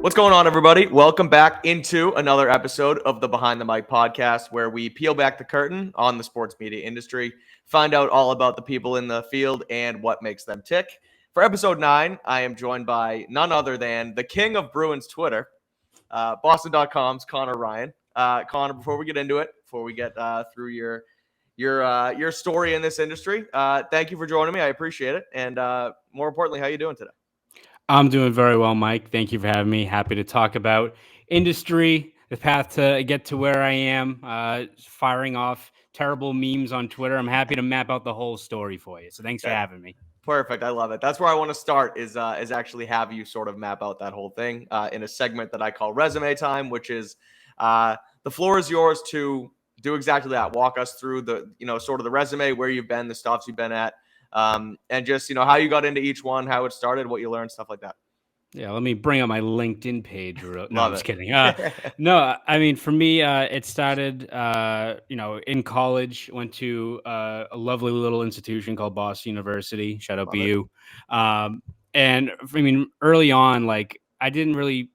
What's going on, everybody? Welcome back into another episode of the Behind the Mic podcast, where we peel back the curtain on the sports media industry, find out all about the people in the field and what makes them tick. For episode 9, I am joined by none other than the king of Bruins Twitter, Boston.com's Conor Ryan. Conor, before we get into it, before we get through your story in this industry, thank you for joining me. I appreciate it, and more importantly, how you doing today? I'm doing very well, Mike. Thank you for having me. Happy to talk about industry, the path to get to where I am, firing off terrible memes on Twitter. I'm happy to map out the whole story for you. So thanks for having me. Perfect. I love it. That's where I want to start is actually have you sort of map out that whole thing in a segment that I call resume time, which is the floor is yours to do exactly that. Walk us through the, sort of the resume, where you've been, the stops you've been at, and just, how you got into each one, how it started, what you learned, stuff like that. Yeah, let me bring up my LinkedIn page. No, Love I'm just it. kidding. No, I mean, for me, it started, in college. Went to a lovely little institution called Boston University. Shout out Love it. BU. And I mean, early on, like I didn't really,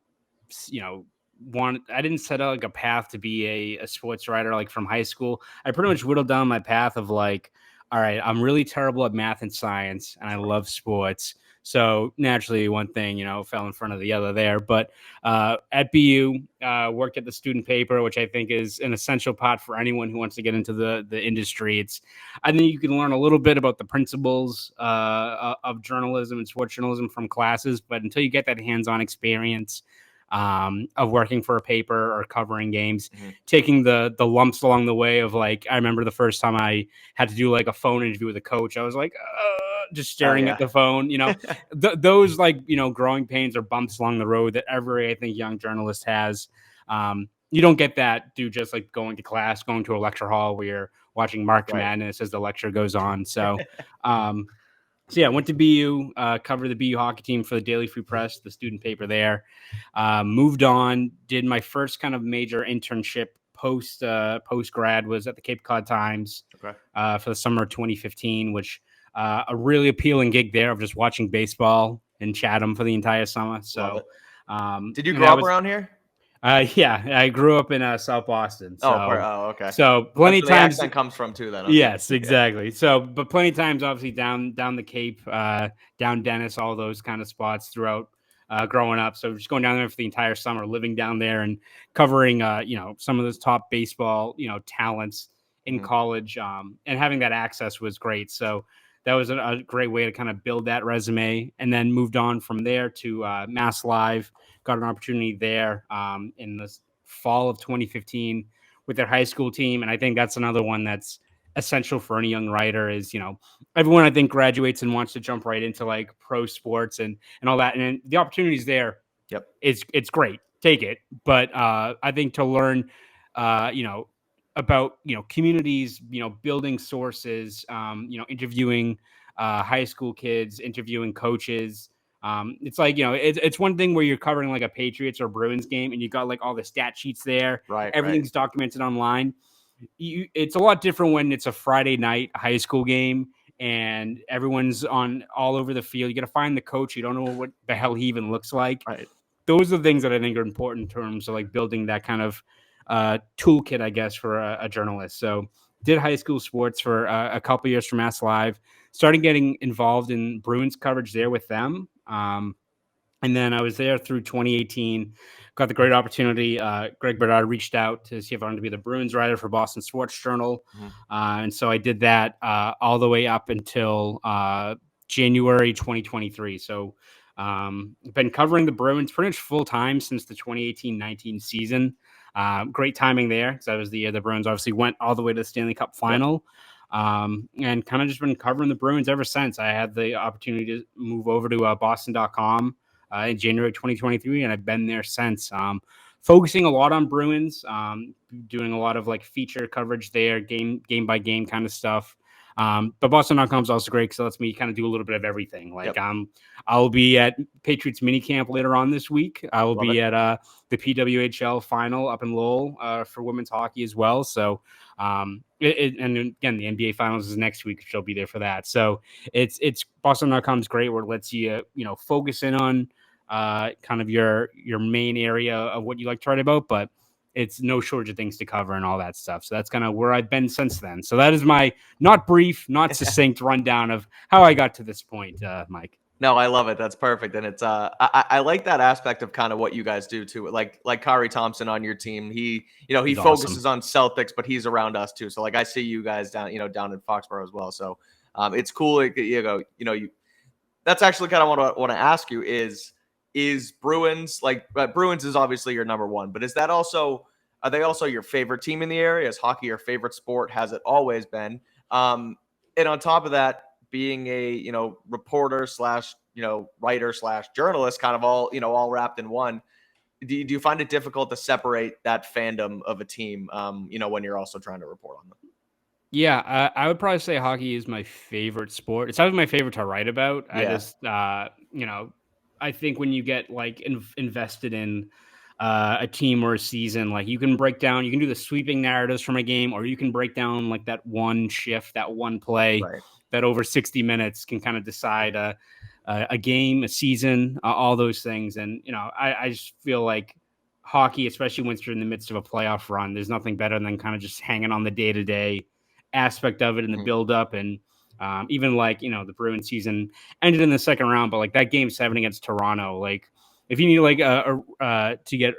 I didn't set out like a path to be a sports writer like from high school. I pretty much whittled down my path of like, all right, I'm really terrible at math and science, and I love sports. So naturally, one thing, fell in front of the other there. But at BU, worked at the student paper, which I think is an essential part for anyone who wants to get into the industry. I think you can learn a little bit about the principles of journalism and sports journalism from classes, but until you get that hands-on experience of working for a paper or covering games, taking the lumps along the way of like, I remember the first time I had to do like a phone interview with a coach, I was like, just staring at the phone, those like, growing pains or bumps along the road that every, I think, young journalist has. You don't get that through just like going to class, going to a lecture hall where you're watching March Madness as the lecture goes on. So, I went to BU, covered the BU hockey team for the Daily Free Press, the student paper there. Moved on, did my first kind of major internship post grad was at the Cape Cod Times for the summer of 2015, which a really appealing gig there of just watching baseball in Chatham for the entire summer. So, did you grow up around here? Yeah, I grew up in South Boston. So, okay. So plenty of times the accent comes from too. Then, okay. Yes, exactly. Yeah. So, but plenty of times, obviously down the Cape, down Dennis, all those kind of spots throughout growing up. So just going down there for the entire summer, living down there and covering, some of those top baseball, talents in college, and having that access was great. So that was a great way to kind of build that resume, and then moved on from there to Mass Live. Got an opportunity there in the fall of 2015 with their high school team. And I think that's another one that's essential for any young writer is, everyone I think graduates and wants to jump right into like pro sports and all that. And the opportunities there, it's great. Take it. But I think to learn, about, communities, building sources, interviewing high school kids, interviewing coaches. It's like, it's one thing where you're covering like a Patriots or Bruins game and you got like all the stat sheets there. Everything's documented online. It's a lot different when it's a Friday night high school game and everyone's on all over the field. You got to find the coach. You don't know what the hell he even looks like. Those are the things that I think are important in terms of like building that kind of toolkit, I guess, for a journalist. So did high school sports for a couple years for Mass Live, started getting involved in Bruins coverage there with them. And then I was there through 2018, got the great opportunity. Greg Bernard reached out to see if I wanted to be the Bruins writer for Boston Sports Journal. And so I did that all the way up until January 2023. So I've been covering the Bruins pretty much full time since the 2018-19 season. Great timing there because that was the year the Bruins obviously went all the way to the Stanley Cup final. And kind of just been covering the Bruins ever since. I had the opportunity to move over to Boston.com in January 2023, and I've been there since. Focusing a lot on Bruins, doing a lot of like feature coverage there, game by game kind of stuff. But Boston.com is also great because it lets me kind of do a little bit of everything. Like I'll be at Patriots minicamp later on this week. I will be at the PWHL final up in Lowell for women's hockey as well. So and again, the NBA finals is next week, which I'll be there for that. So it's Boston.com is great where it lets you focus in on kind of your main area of what you like to write about, but it's no shortage of things to cover and all that stuff. So that's kind of where I've been since then. So that is my not brief, not succinct rundown of how I got to this point, Mike. No, I love it. That's perfect, and it's I like that aspect of kind of what you guys do too. Like Kari Thompson on your team, he he He's focuses awesome. on Celtics, but he's around us too. So like I see you guys down down in Foxborough as well. So it's cool. That's actually kind of what I want to ask you is Bruins like Bruins is obviously your number one, but is that also are they also your favorite team in the area? Is hockey your favorite sport? Has it always been? And on top of that, being a reporter slash writer slash journalist, kind of all wrapped in one. Do you find it difficult to separate that fandom of a team? When you're also trying to report on them. Yeah, I would probably say hockey is my favorite sport. It's always my favorite to write about. I Yeah, just, I think when you get like invested in a team or a season, like you can you can do the sweeping narratives from a game, or you can break down like that one shift, that one play right. that over 60 minutes can kind of decide a game, a season, all those things. And, I just feel like hockey, especially once you're in the midst of a playoff run, there's nothing better than kind of just hanging on the day to day aspect of it in the Mhm. build up. And even like, the Bruins season ended in the second round, but like that game 7 against Toronto, like if you need like to get,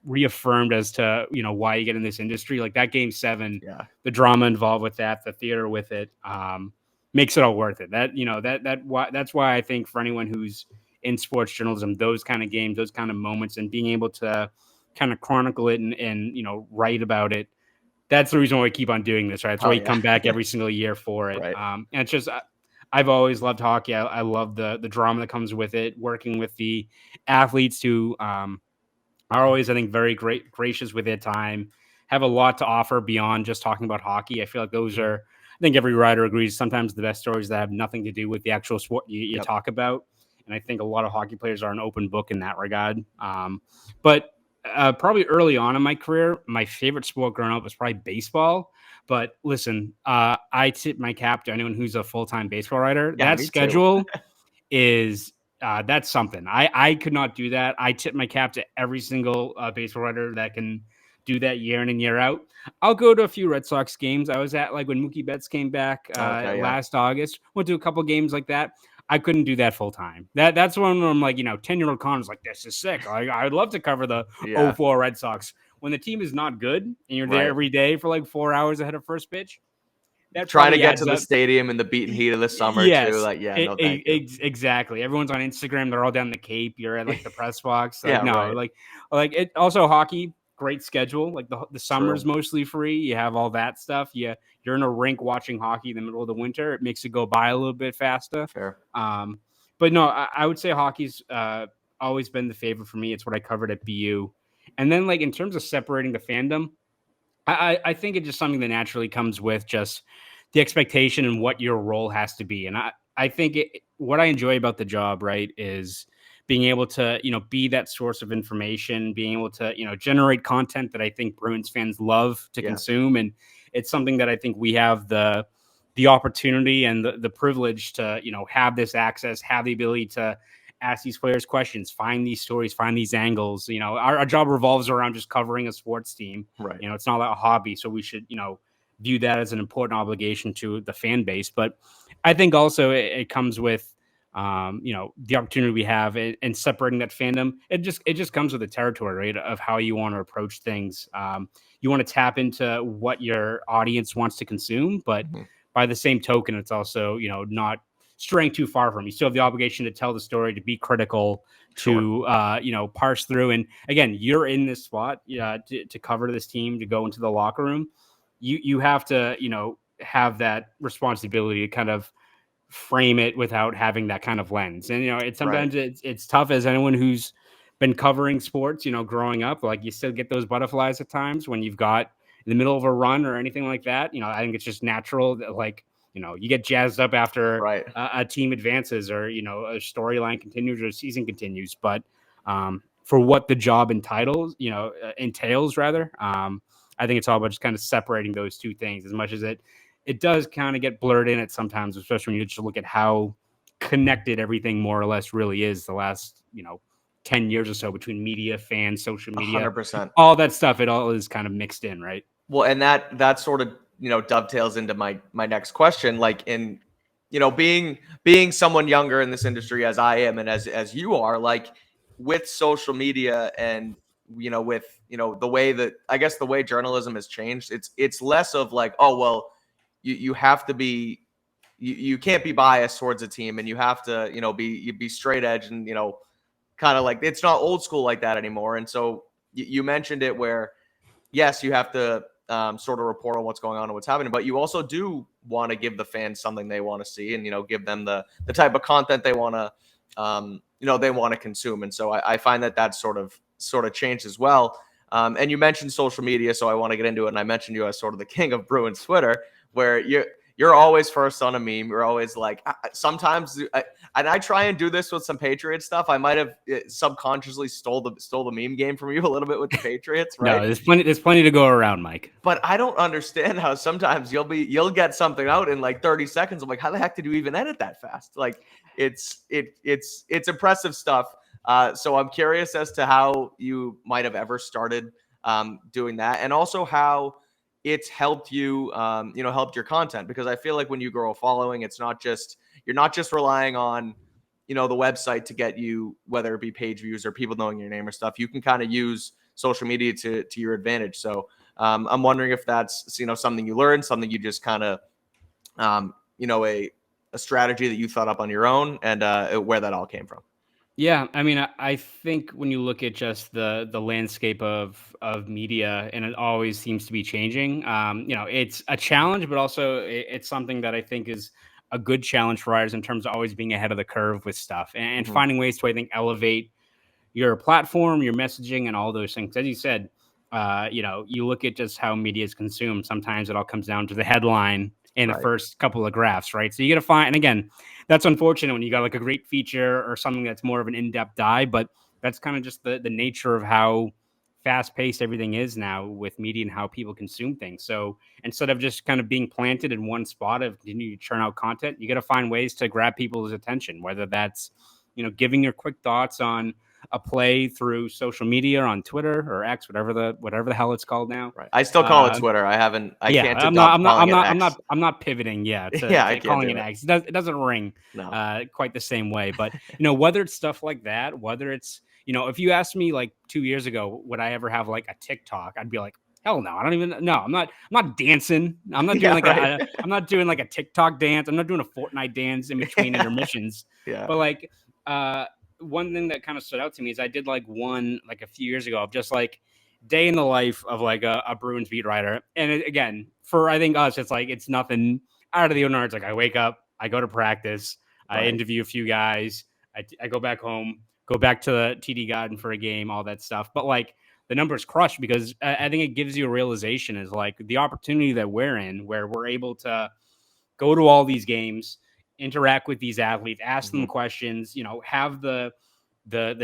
reaffirmed as to, why you get in this industry, like that game 7, Yeah. the drama involved with that, the theater with it, makes it all worth it. That's why I think for anyone who's in sports journalism, those kind of games, those kind of moments, and being able to kind of chronicle it and write about it, that's the reason why we keep on doing this, right? That's why Oh we yeah. come back every single year for it. Right. And it's just, I've always loved hockey. I love the drama that comes with it, working with the athletes who are always, I think, very gracious with their time, have a lot to offer beyond just talking about hockey. I feel like those are, I think every writer agrees, sometimes the best stories that have nothing to do with the actual sport you Yep. talk about. And I think a lot of hockey players are an open book in that regard. But probably early on in my career, my favorite sport growing up was probably baseball. But listen, I tip my cap to anyone who's a full time baseball writer. Yeah, That me too. schedule is that's something. I could not do that. I tip my cap to every single baseball writer that can do that year in and year out. I'll go to a few Red Sox games. I was at like when Mookie Betts came back Okay. Yeah. last August. Went to a couple games like that. I couldn't do that full time. That's when I'm like, 10-year-old Conor's like, this is sick. I would love to cover the Yeah. 04 Red Sox. When the team is not good and you're there Right. every day for like 4 hours ahead of first pitch, that Trying to probably get to adds the up. stadium in the beaten heat of the summer too. Yes, Like, yeah, no, thank you. exactly. Everyone's on Instagram. They're all down the Cape. You're at like the press box. Like Yeah. no, Right. like it. Also, hockey, great schedule. Like the summer's True. mostly free. You have all that stuff. You're in a rink watching hockey in the middle of the winter. It makes it go by a little bit faster. Fair. But no, I would say hockey's always been the favorite for me. It's what I covered at BU. And then like in terms of separating the fandom, I think it's just something that naturally comes with just the expectation and what your role has to be. And I think what I enjoy about the job, right, is being able to, be that source of information, being able to, generate content that I think Bruins fans love to Yeah. consume. And it's something that I think we have the opportunity and the privilege to, have this access, have the ability to ask these players questions, find these stories, find these angles. Our job revolves around just covering a sports team. Right. It's not like a hobby. So we should, view that as an important obligation to the fan base. But I think also it comes with, the opportunity we have in separating that fandom. It just comes with the territory, right, of how you want to approach things. You want to tap into what your audience wants to consume, but Mhm. by the same token, it's also, not straying too far from. You still have the obligation to tell the story, to be critical, Sure. to parse through. And again, you're in this spot to cover this team, to go into the locker room. You have to have that responsibility to kind of frame it without having that kind of lens. And it's Right. sometimes it's tough as anyone who's been covering sports, growing up. Like you still get those butterflies at times when you've got in the middle of a run or anything like that. I think it's just natural that like you get jazzed up after Right. a team advances or a storyline continues or a season continues. But for what the job entails rather, I think it's all about just kind of separating those two things as much as it does kind of get blurred in at sometimes, especially when you just look at how connected everything more or less really is the last 10 years or so between media, fans, social media, 100%. all that stuff. It all is kind of mixed in, right? Well, and that sort of, dovetails into my next question. Like, in, being someone younger in this industry as I am and as you are, like, with social media and, with, the way that, I guess, the way journalism has changed, it's less of like, oh well, you have to be, you can't be biased towards a team, and you have to, be straight edge, and, kind of like, it's not old school like that anymore. And so you mentioned it, where yes, you have to, sort of report on what's going on and what's happening, but you also do want to give the fans something they want to see, and, give them the type of content they want to, they want to consume. And so I find that sort of changed as well. And you mentioned social media, so I want to get into it. And I mentioned you as sort of the king of Bruins Twitter, where you're always first on a meme. You're always like, sometimes, and I try and do this with some Patriots stuff. I might have subconsciously stole the meme game from you a little bit with the Patriots, right? No, there's plenty to go around, Mike. But I don't understand how sometimes you'll get something out in like 30 seconds. I'm like, how the heck did you even edit that fast? Like, it's impressive stuff. So I'm curious as to how you might have ever started doing that, and also how it's helped you, helped your content. Because I feel like when you grow a following, you're not just relying on, the website to get you, whether it be page views or people knowing your name or stuff. You can kind of use social media to your advantage. So I'm wondering if that's, something you learned, something you just kind of, a strategy that you thought up on your own, and where that all came from. Yeah, I mean, I think when you look at just the landscape of media, and it always seems to be changing. It's a challenge, but also it's something that I think is a good challenge for writers in terms of always being ahead of the curve with stuff, and finding ways to, I think, elevate your platform, your messaging, and all those things. As you said, you look at just how media is consumed. Sometimes it all comes down to the headline and the Right. first couple of graphs, right? So you got to find, and again, that's unfortunate when you got like a great feature or something that's more of an in-depth dive, but that's kind of just the nature of how fast-paced everything is now with media and how people consume things. So instead of just kind of being planted in one spot of continue to churn out content, you got to find ways to grab people's attention, whether that's, giving your quick thoughts on a play through social media or on Twitter or X, whatever the hell it's called now. Right. I still call it Twitter. I Yeah, can't adopt calling it X. I'm not pivoting. Yeah, Yeah, I to can't calling do it it. X. It doesn't ring No. quite the same way. But whether it's stuff like that, whether it's if you asked me like 2 years ago, would I ever have like a TikTok? I'd be like, hell no. I don't even. No, I'm not dancing. I'm not doing Yeah, right. I'm not doing like a TikTok dance. I'm not doing a Fortnite dance in between intermissions. Yeah. But like, one thing that kind of stood out to me is I did like one like a few years ago of just like day in the life of like a Bruins beat writer. And again, for I think us, it's nothing out of the ordinary. It's like I wake up, I go to practice, I Right. interview a few guys, I go back home, go back to the TD Garden for a game, all that stuff. But like the numbers crush because I think it gives you a realization is like the opportunity that we're in where we're able to go to all these games, interact with these athletes, ask them questions, have the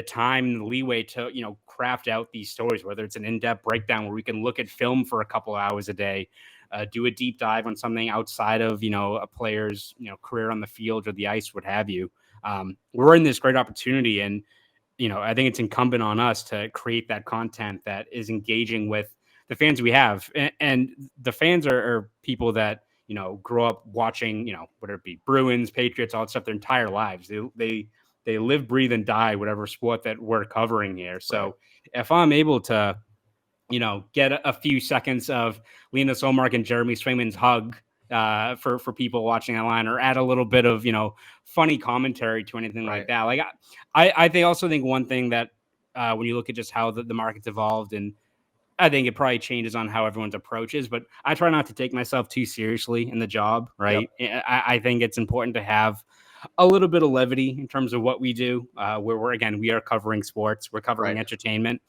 time and the leeway to, craft out these stories, whether it's an in-depth breakdown where we can look at film for a couple hours a day, do a deep dive on something outside of, a player's, career on the field or the ice, what have you. We're in this great opportunity. And, I think it's incumbent on us to create that content that is engaging with the fans we have. And the fans are people that, grow up watching, whether it be Bruins, Patriots, all that stuff their entire lives. They live, breathe, and die whatever sport that we're covering here. So Right. if I'm able to, get a few seconds of Linus Olmark and Jeremy Swayman's hug for people watching online, or add a little bit of, funny commentary to anything like Right. that. Like I also think one thing that when you look at just how the market's evolved, and I think it probably changes on how everyone's approach is, but I try not to take myself too seriously in the job, right? Yep. I think it's important to have a little bit of levity in terms of what we do, where we are covering sports, we're covering Right. entertainment.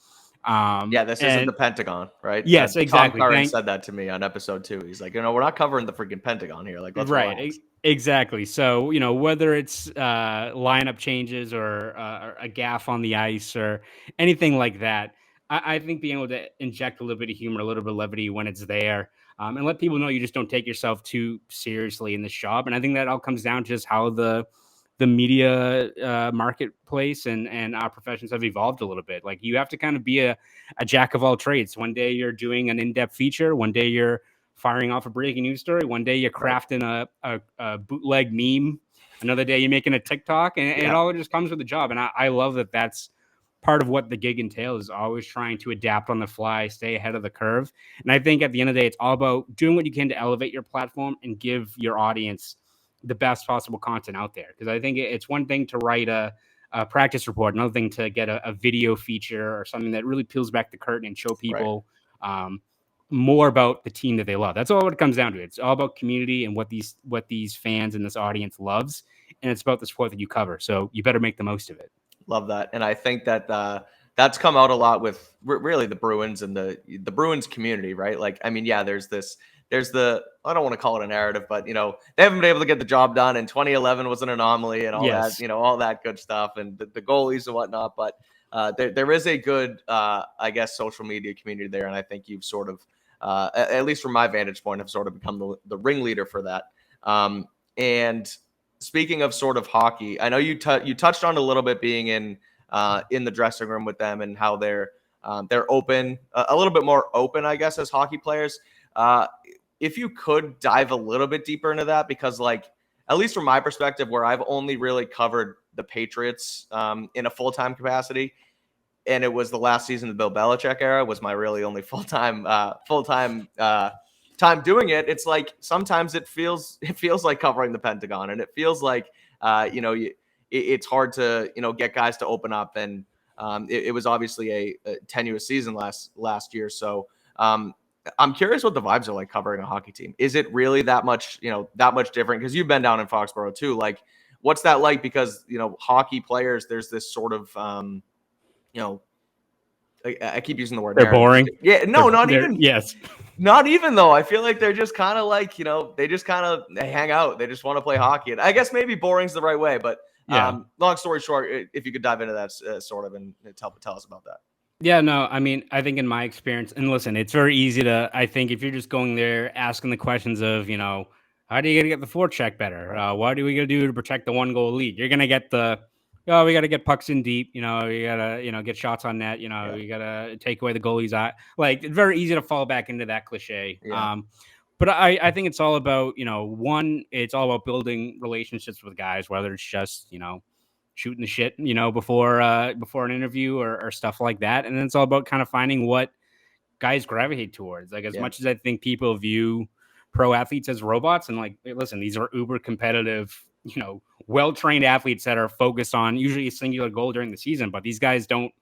Yeah, this isn't the And Pentagon, right? yes, Tom exactly. Curran said that to me on episode 2. He's like, we're not covering the freaking Pentagon here. Like, let's relax. Exactly. So, whether it's lineup changes or a gaff on the ice or anything like that, I think being able to inject a little bit of humor, a little bit of levity when it's there, and let people know you just don't take yourself too seriously in this job. And I think that all comes down to just how the the media marketplace and our professions have evolved a little bit. Like you have to kind of be a jack of all trades. One day you're doing an in-depth feature. One day you're firing off a breaking news story. One day you're crafting a bootleg meme. Another day you're making a TikTok, and it all just comes with the job. And I love that that's part of what the gig entails, is always trying to adapt on the fly, stay ahead of the curve. And I think at the end of the day, it's all about doing what you can to elevate your platform and give your audience the best possible content out there. Because I think it's one thing to write a practice report, another thing to get a video feature or something that really peels back the curtain and show people more about the team that they love. That's all what it comes down to. It's all about community and what these fans and this audience loves, and it's about the sport that you cover. So you better make the most of it. Love that. And I think that that's come out a lot with really the Bruins and the Bruins community, right? Like, I mean, yeah, there's the, I don't want to call it a narrative, but, you know, they haven't been able to get the job done. And 2011 was an anomaly and all that, you know, all that good stuff and the goalies and whatnot. But there is a good, I guess, social media community there. And I think you've sort of, at least from my vantage point, have sort of become the ringleader for that. And speaking of sort of hockey, I know you touched on a little bit being in the dressing room with them and how they're open, a little bit more open, I guess, as hockey players. If you could dive a little bit deeper into that, because like, at least from my perspective, where I've only really covered the Patriots in a full-time capacity, and it was the last season of the Bill Belichick era, was my really only full-time time doing it. It's like sometimes it feels like covering the Pentagon, and it feels like it's hard to get guys to open up, and it was obviously a tenuous season last year. So I'm curious what the vibes are like covering a hockey team. Is it really that much different? Because you've been down in Foxborough too. Like, what's that like? Because hockey players, there's this sort of I keep using the word they're boring. Yeah, no, not even. Yes. Not even though. I feel like they're just kind of like, they just kind of hang out. They just want to play hockey. And I guess maybe boring's the right way, but long story short, if you could dive into that sort of and tell us about that. Yeah, no, I mean, I think in my experience, and listen, it's very easy to, I think if you're just going there asking the questions of, how do you get the forecheck better? What do we got to do to protect the 1-goal lead? You're going to get we got to get pucks in deep. You got to, get shots on net. You got to take away the goalie's eye. Like, it's very easy to fall back into that cliche. Yeah. But I think it's all about, one, it's all about building relationships with guys, whether it's just, shooting the shit, before an interview or stuff like that. And then it's all about kind of finding what guys gravitate towards. Like, as much as I think people view pro athletes as robots, and like, listen, these are uber competitive, well-trained athletes that are focused on usually a singular goal during the season, but these guys don't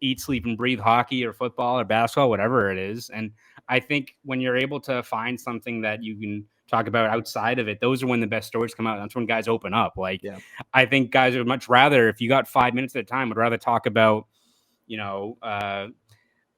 eat, sleep, and breathe hockey or football or basketball, whatever it is. And I think when you're able to find something that you can talk about outside of it, those are when the best stories come out. That's when guys open up. Like, I think guys would much rather, if you got 5 minutes at a time, would rather talk about,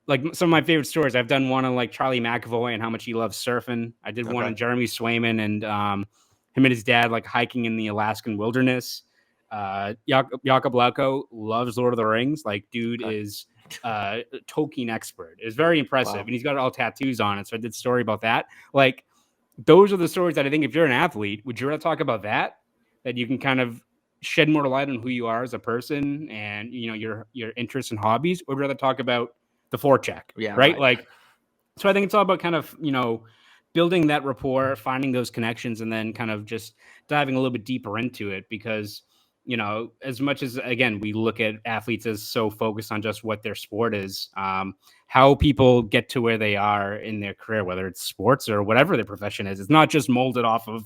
like some of my favorite stories. I've done one on like Charlie McAvoy and how much he loves surfing. I did one on Jeremy Swayman and him and his dad like hiking in the Alaskan wilderness. Jakob Lauko loves Lord of the Rings. Like, dude is Tolkien expert. It's very impressive. And he's got all tattoos on it. So I did a story about that. Like, those are the stories that I think if you're an athlete, would you rather talk about that you can kind of shed more light on who you are as a person and, your interests and hobbies, or would you rather talk about the forecheck? Yeah. Right. Like, so I think it's all about kind of, building that rapport, finding those connections, and then kind of just diving a little bit deeper into it, because as much as, again, we look at athletes as so focused on just what their sport is, how people get to where they are in their career, whether it's sports or whatever their profession is, it's not just molded off of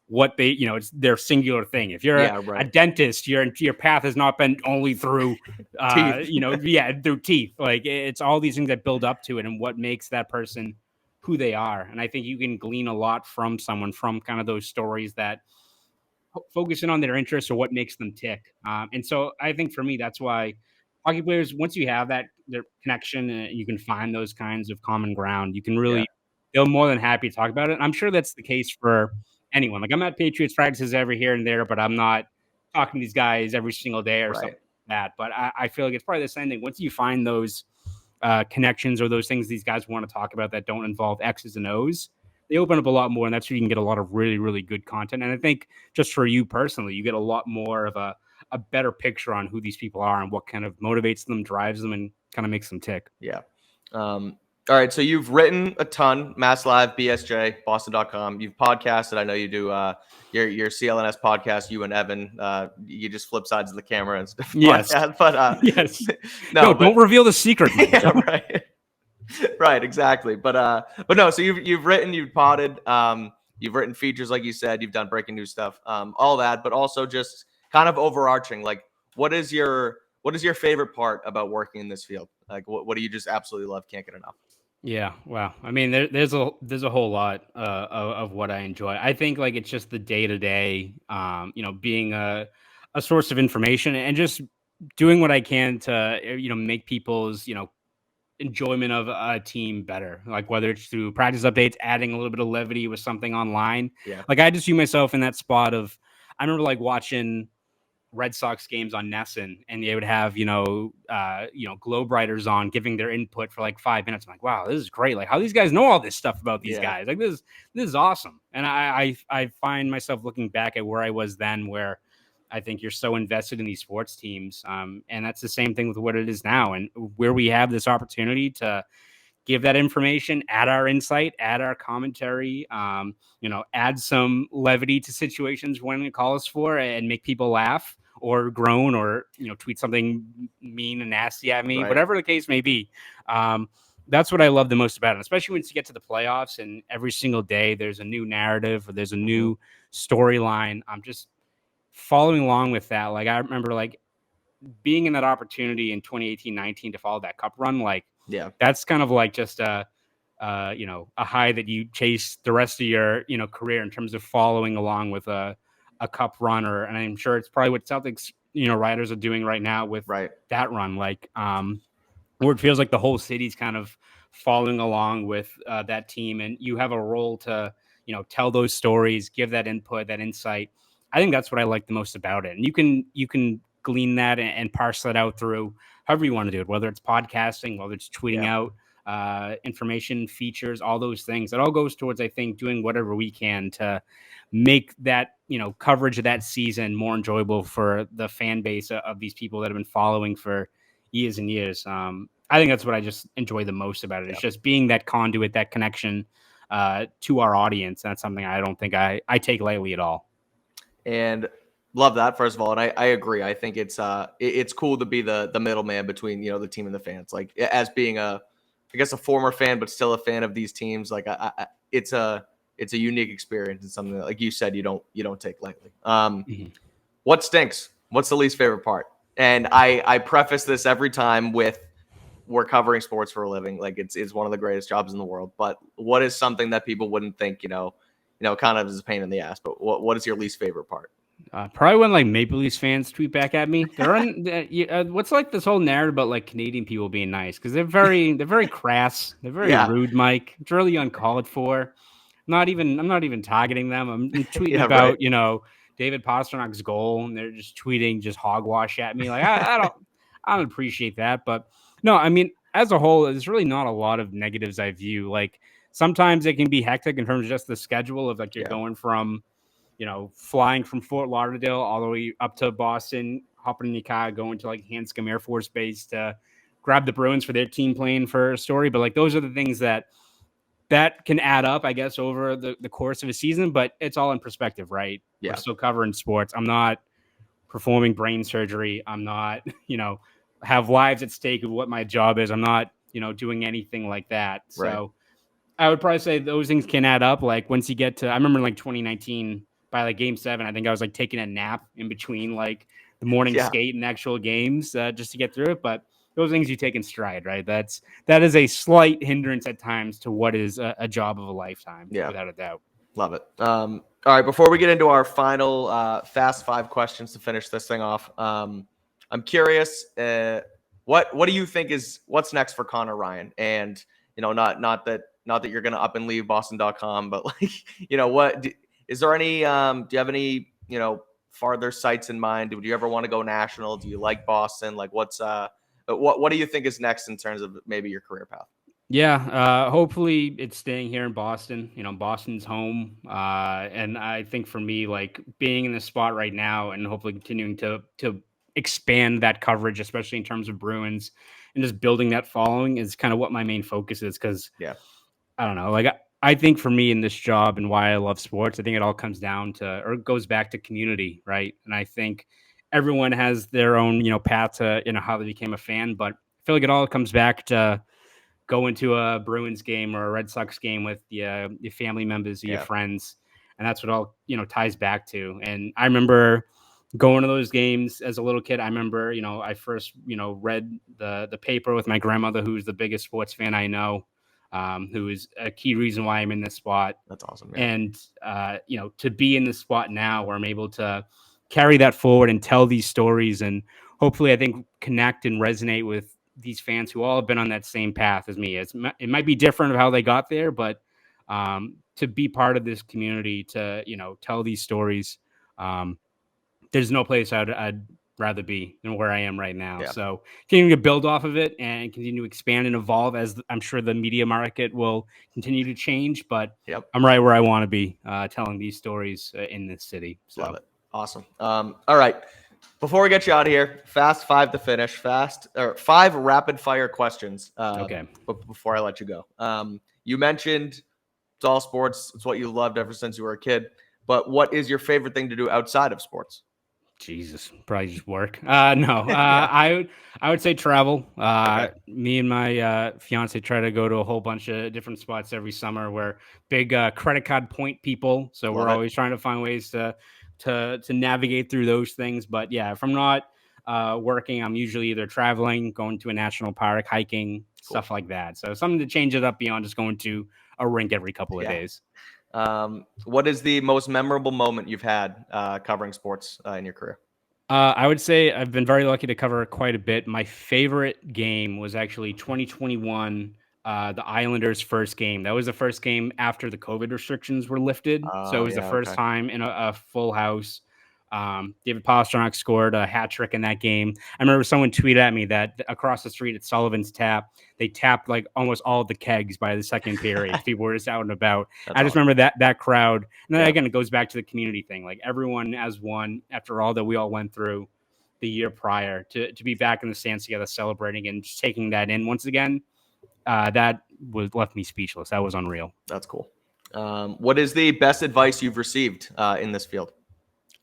what they, it's their singular thing. If you're a dentist, your path has not been only through, through teeth. Like, it's all these things that build up to it and what makes that person who they are. And I think you can glean a lot from someone from kind of those stories that focusing on their interests or what makes them tick. And so I think for me, that's why hockey players, once you have their connection, you can find those kinds of common ground. You can really, they're more than happy to talk about it. And I'm sure that's the case for anyone. Like, I'm at Patriots practices every here and there, but I'm not talking to these guys every single day or something like that. But I feel like it's probably the same thing. Once you find those connections or those things these guys want to talk about that don't involve X's and O's, they open up a lot more, and that's where you can get a lot of really, really good content. And I think just for you personally, you get a lot more of a better picture on who these people are and what kind of motivates them, drives them, and kind of makes them tick. Yeah. All right. So you've written a ton, Mass Live, BSJ, Boston.com. You've podcasted. I know you do your CLNS podcast, you and Evan. You just flip sides of the camera and stuff. Yes. Podcast. But Yes. no, Don't reveal the secret, Mike. yeah, right. Right, exactly. But no, so you've written, you've potted, you've written features like you said, you've done breaking news stuff, all that, but also just kind of overarching, like what is your favorite part about working in this field? Like what do you just absolutely love, can't get enough? Yeah, wow. I mean, there's a whole lot of what I enjoy. I think like it's just the day to day, being a source of information and just doing what I can to make people's enjoyment of a team better. Like whether it's through practice updates, adding a little bit of levity with something online. Yeah. Like I just see myself in that spot of I remember like watching Red Sox games on Nesson, and they would have globe writers on giving their input for like 5 minutes. I'm like, wow, this is great. Like how these guys know all this stuff about these Yeah. guys. Like this is awesome. And I find myself looking back at where I was then, where I think you're so invested in these sports teams, and that's the same thing with what it is now, and where we have this opportunity to give that information, add our insight, add our commentary, add some levity to situations when it calls for, and make people laugh or groan or tweet something mean and nasty at me, Right. whatever the case may be. That's what I love the most about it, especially once you get to the playoffs and every single day there's a new narrative or there's a new storyline. I'm just following along with that. Like I remember like being in that opportunity in 2018-19 to follow that cup run, like Yeah. that's kind of like just a high that you chase the rest of your career in terms of following along with a cup runner. And I'm sure it's probably what Celtics riders are doing right now with Right. that run, like where it feels like the whole city's kind of following along with that team, and you have a role to tell those stories, give that input, that insight. I think that's what I like the most about it. And you can glean that and parse that out through however you want to do it, whether it's podcasting, whether it's tweeting out information, features, all those things. It all goes towards, I think, doing whatever we can to make that coverage of that season more enjoyable for the fan base of these people that have been following for years and years. I think that's what I just enjoy the most about it. It's just being that conduit, that connection to our audience. That's something I don't think I take lightly at all. And love that, first of all, and I agree. I think it's cool to be the middleman between the team and the fans. Like as being a former fan, but still a fan of these teams. Like it's a unique experience and something that, like you said, you don't take lightly. What stinks? What's the least favorite part? And I preface this every time with we're covering sports for a living. Like it's one of the greatest jobs in the world. But what is something that people wouldn't think kind of is a pain in the ass? But what is your least favorite part? Probably when like Maple Leafs fans tweet back at me. They're on. What's like this whole narrative about like Canadian people being nice because they're very crass. They're very rude, Mike. It's really uncalled for. I'm not even targeting them. I'm tweeting about David Pasternak's goal, and they're just tweeting just hogwash at me. Like I don't appreciate that. But no, I mean as a whole, there's really not a lot of negatives I view. Like sometimes it can be hectic in terms of just the schedule of like you're going from flying from Fort Lauderdale all the way up to Boston, hopping in your car, going to like Hanscom Air Force Base to grab the Bruins for their team playing for a story. But like those are the things that can add up, I guess, over the course of a season. But it's all in perspective, right? Yeah. We're still covering sports. I'm not performing brain surgery. I'm not, have lives at stake of what my job is. I'm not, doing anything like that. Right. So I would probably say those things can add up. Like once you get to, I remember like 2019 by like game 7, I think I was like taking a nap in between like the morning skate and actual games just to get through it. But those things you take in stride, right? That is a slight hindrance at times to what is a job of a lifetime, without a doubt. Love it. All right, before we get into our final fast 5 questions to finish this thing off, I'm curious, what do you think what's next for Conor Ryan? And not that you're gonna up and leave Boston.com, but like is there any do you have any farther sights in mind? Do you ever want to go national? Do you like Boston? Like what do you think is next in terms of maybe your career path? Yeah, hopefully it's staying here in Boston. Boston's home, and I think for me, like being in this spot right now, and hopefully continuing to expand that coverage, especially in terms of Bruins, and just building that following is kind of what my main focus is. Because Yeah. I don't know, like I think for me in this job and why I love sports, I think it all comes down to or it goes back to community, right? And I think everyone has their own path to how they became a fan, but I feel like it all comes back to go into a Bruins game or a Red Sox game with your family members or your Yeah. friends, and that's what all ties back to. And I remember going to those games as a little kid. I remember I first read the paper with my grandmother, who's the biggest sports fan I know, who is a key reason why I'm in this spot. That's awesome. Yeah. And to be in this spot now where I'm able to carry that forward and tell these stories, and hopefully I think connect and resonate with these fans who all have been on that same path as me. It might be different of how they got there, but to be part of this community, to tell these stories, there's no place I'd rather be than where I am right now. Yeah. So continue to build off of it and continue to expand and evolve as I'm sure the media market will continue to change. But Yep. I'm right where I want to be, telling these stories in this city. So. Love it. Awesome. All right. Before we get you out of here, fast 5 to finish. 5 rapid fire questions. Okay. Before I let you go, you mentioned it's all sports. It's what you loved ever since you were a kid. But what is your favorite thing to do outside of sports? Jesus, probably just work. No, Yeah. I would say travel. Okay. Me and my fiance try to go to a whole bunch of different spots every summer. We're big credit card point people, so Love we're it. always trying to find ways to navigate through those things. But yeah, if I'm not working, I'm usually either traveling, going to a national park, hiking, stuff like that. So something to change it up beyond just going to a rink every couple of Yeah. days. What is the most memorable moment you've had covering sports in your career? I would say I've been very lucky to cover quite a bit. My favorite game was actually 2021, the Islanders' first game. That was the first game after the COVID restrictions were lifted. So it was the Yeah. first Okay. time in a full house. David Pastrnak scored a hat trick in that game. I remember someone tweeted at me that across the street at Sullivan's Tap, they tapped like almost all the kegs by the second period. People were just out and about. That's I just awesome. remember that crowd. And then Yeah. again, it goes back to the community thing. Like everyone as one after all that we all went through the year prior to be back in the stands together celebrating and just taking that in once again. That was left me speechless. That was unreal. That's cool. What is the best advice you've received in this field?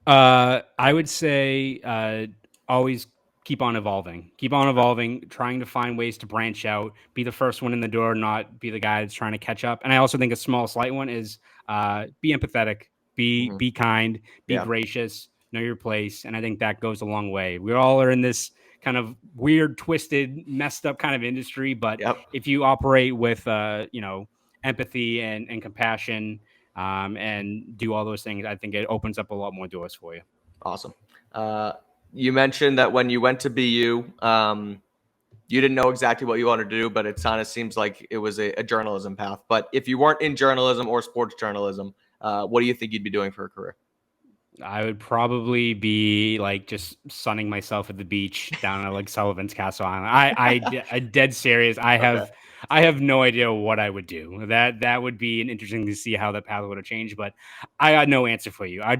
I would say always keep on evolving. Keep on evolving, trying to find ways to branch out, be the first one in the door, not be the guy that's trying to catch up. And I also think a small, slight one is be empathetic, Mhm. be kind, be Yeah. gracious, know your place. And I think that goes a long way. We all are in this kind of weird, twisted, messed up kind of industry. But Yep. if you operate with, empathy and compassion, and do all those things, I think it opens up a lot more doors for you. Awesome. You mentioned that when you went to BU, you didn't know exactly what you wanted to do, but it kind of seems like it was a journalism path. But if you weren't in journalism or sports journalism, what do you think you'd be doing for a career? I would probably be like just sunning myself at the beach down at like Sullivan's Castle Island. I dead serious. Okay. I have no idea what I would do. That would be an interesting to see how that path would have changed. But I got no answer for you. I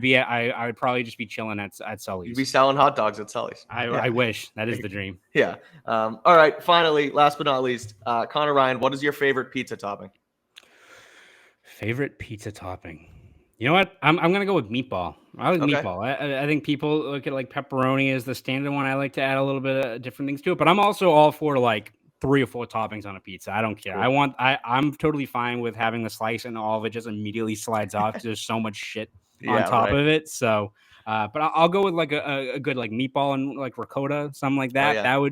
would probably just be chilling at You'd be Sully's. selling hot dogs at Sully's. Yeah. I wish that is the dream. Yeah. All right. Finally, last but not least, Conor Ryan, what is your favorite pizza topping? Favorite pizza topping. You know what? I'm gonna go with meatball. I like Okay. meatball. I think people look at like pepperoni as the standard one. I like to add a little bit of different things to it, but I'm also all for like 3 or 4 toppings on a pizza. I don't care. Cool. I'm totally fine with having the slice and all of it just immediately slides off because there's so much shit on Yeah. top Right. of it. So, but I'll go with like a good like meatball and like ricotta, something like Oh that. yeah.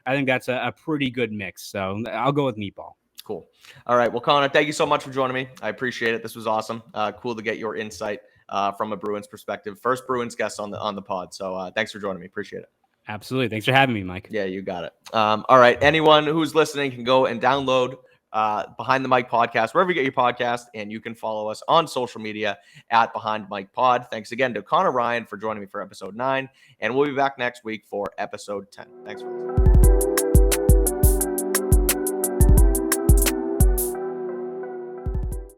I think that's a pretty good mix. So I'll go with meatball. Cool. All right. Well, Conor, thank you so much for joining me. I appreciate it. This was awesome. Cool to get your insight from a Bruins perspective. First Bruins guest on the pod. So thanks for joining me. Appreciate it. Absolutely. Thanks for having me, Mike. Yeah, you got it. All right. Anyone who's listening can go and download Behind the Mic podcast wherever you get your podcast, and you can follow us on social media at Behind Mic Pod. Thanks again to Conor Ryan for joining me for episode 9, and we'll be back next week for episode 10. Thanks for listening.